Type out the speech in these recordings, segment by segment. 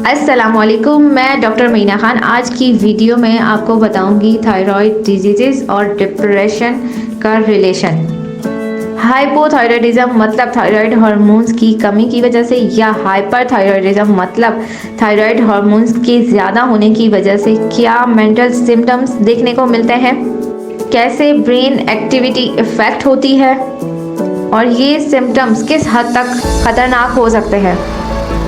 अस्सलामुअलैकुम, मैं डॉक्टर मीना खान। आज की वीडियो में आपको बताऊंगी थायराइड डिजीज़ और डिप्रेशन का रिलेशन। हाइपोथायराइडिज्म मतलब थायराइड हार्मोन्स की कमी की वजह से, या हाइपरथायराइडिज्म मतलब थायराइड हार्मोन्स के ज़्यादा होने की वजह से क्या मेंटल सिम्टम्स देखने को मिलते हैं, कैसे ब्रेन एक्टिविटी इफ़ेक्ट होती है और ये सिम्टम्स किस हद तक ख़तरनाक हो सकते हैं।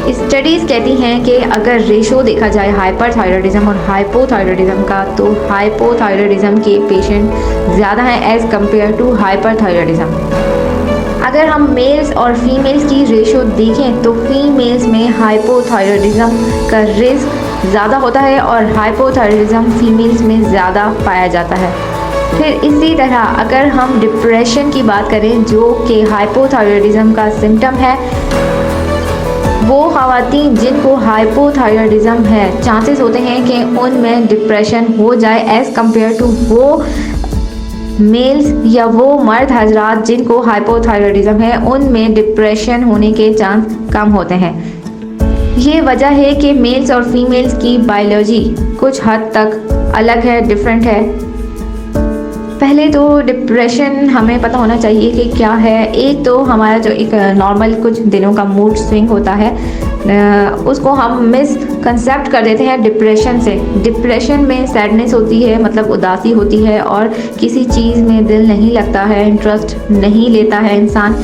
स्टडीज़ कहती हैं कि अगर रेशो देखा जाए हाइपरथायराइडिज्म और हाइपोथायराइडिज्म का, तो हाइपोथायराइडिज्म के पेशेंट ज़्यादा हैं एज़ कम्पेयर टू हाइपरथायराइडिज्म। अगर हम मेल्स और फीमेल्स की रेशो देखें तो फीमेल्स में हाइपोथायराइडिज्म का रिस्क ज़्यादा होता है और हाइपोथायराइडिज्म फीमेल्स में ज़्यादा पाया जाता है। फिर इसी तरह अगर हम डिप्रेशन की बात करें, जो कि हाइपोथायराइडिज्म का सिम्टम है, वो ख़वातीन जिनको हाइपोथायराइडिज्म है, चांसेस होते हैं कि उनमें डिप्रेशन हो जाए एज़ कम्पेयर टू वो मेल्स या वो मर्द हजरात जिनको हाइपोथायराइडिज्म है, उनमें डिप्रेशन होने के चांस कम होते हैं। ये वजह है कि मेल्स और फीमेल्स की बायोलॉजी कुछ हद तक अलग है, डिफरेंट है। पहले तो डिप्रेशन हमें पता होना चाहिए कि क्या है। एक तो हमारा जो एक नॉर्मल कुछ दिनों का मूड स्विंग होता है, उसको हम मिसकंसेप्ट कर देते हैं डिप्रेशन से। डिप्रेशन में सैडनेस होती है, मतलब उदासी होती है और किसी चीज़ में दिल नहीं लगता है, इंटरेस्ट नहीं लेता है इंसान,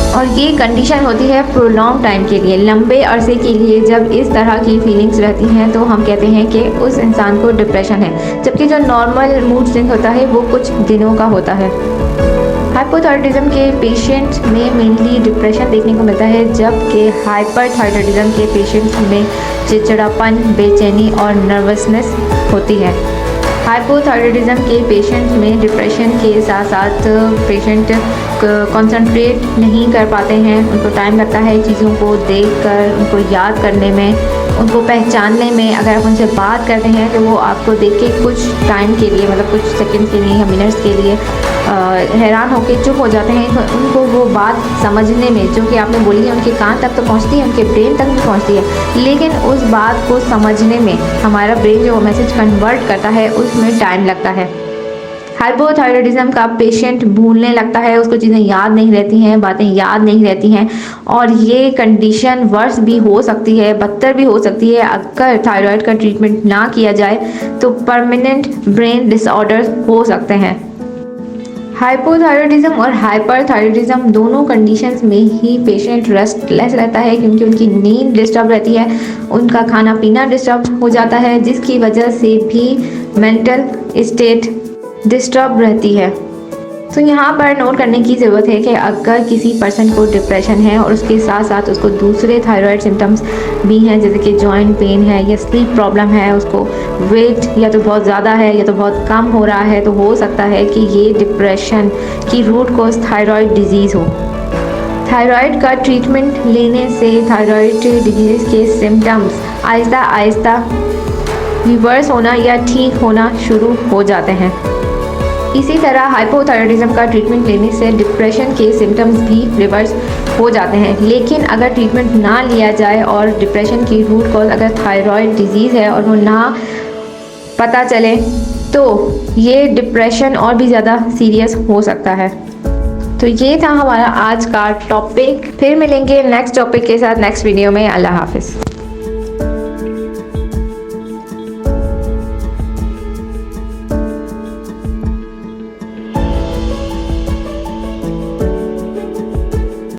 और ये कंडीशन होती है प्रोलॉन्ग टाइम के लिए, लंबे अरसे के लिए। जब इस तरह की फीलिंग्स रहती हैं तो हम कहते हैं कि उस इंसान को डिप्रेशन है, जबकि जो नॉर्मल मूड स्विंग होता है वो कुछ दिनों का होता है। हाइपोथायराइडिज्म के पेशेंट में मेनली डिप्रेशन देखने को मिलता है, जबकि हाइपरथायराइडिज्म के पेशेंट्स में चिड़चिड़ापन, बेचैनी और नर्वसनेस होती है। हाइपोथायराइडिज्म के पेशेंट्स में डिप्रेशन के साथ साथ पेशेंट कंसंट्रेट नहीं कर पाते हैं, उनको टाइम लगता है चीज़ों को देखकर, उनको याद करने में, उनको पहचानने में। अगर आप उनसे बात करते हैं तो वो आपको देख के कुछ टाइम के लिए, मतलब कुछ सेकंड के लिए या मिनट्स के लिए हैरान होकर चुप हो जाते हैं। तो उनको वो बात समझने में, जो कि आपने बोली है, उनके कान तक तो पहुंचती है, उनके ब्रेन तक भी पहुंचती है, लेकिन उस बात को समझने में हमारा ब्रेन जो मैसेज कन्वर्ट करता है उसमें टाइम लगता है। हाइपोथायराइडिज्म का पेशेंट भूलने लगता है, उसको चीज़ें याद नहीं रहती हैं, बातें याद नहीं रहती हैं, और ये कंडीशन वर्स भी हो सकती है, बदतर भी हो सकती है। अगर थायराइड का ट्रीटमेंट ना किया जाए तो परमानेंट ब्रेन डिसऑर्डर हो सकते हैं। हाइपोथायराइडिज्म और हाइपरथायराइडिज्म दोनों कंडीशंस में ही पेशेंट रेस्टलेस रहता है, क्योंकि उनकी नींद डिस्टर्ब रहती है, उनका खाना पीना डिस्टर्ब हो जाता है, जिसकी वजह से भी मेंटल स्टेट डिस्टर्ब रहती है। तो यहाँ पर नोट करने की ज़रूरत है कि अगर किसी पर्सन को डिप्रेशन है और उसके साथ साथ उसको दूसरे थायराइड सिम्टम्स भी हैं, जैसे कि जॉइंट पेन है या स्लीप प्रॉब्लम है, उसको वेट या तो बहुत ज़्यादा है या तो बहुत कम हो रहा है, तो हो सकता है कि ये डिप्रेशन की रूट कॉज थायराइड डिजीज़ हो। थायराइड का ट्रीटमेंट लेने से थायराइड डिजीज़ के सिम्टम्स आहिस्ता आहिस्ता रिवर्स होना या ठीक होना शुरू हो जाते हैं। इसी तरह हाइपोथायराइडिज्म का ट्रीटमेंट लेने से डिप्रेशन के सिम्टम्स भी रिवर्स हो जाते हैं। लेकिन अगर ट्रीटमेंट ना लिया जाए और डिप्रेशन की रूट कॉज अगर थायराइड डिजीज़ है और वो ना पता चले, तो ये डिप्रेशन और भी ज़्यादा सीरियस हो सकता है। तो ये था हमारा आज का टॉपिक। फिर मिलेंगे नेक्स्ट टॉपिक के साथ नेक्स्ट वीडियो में। अल्लाह हाफिज़।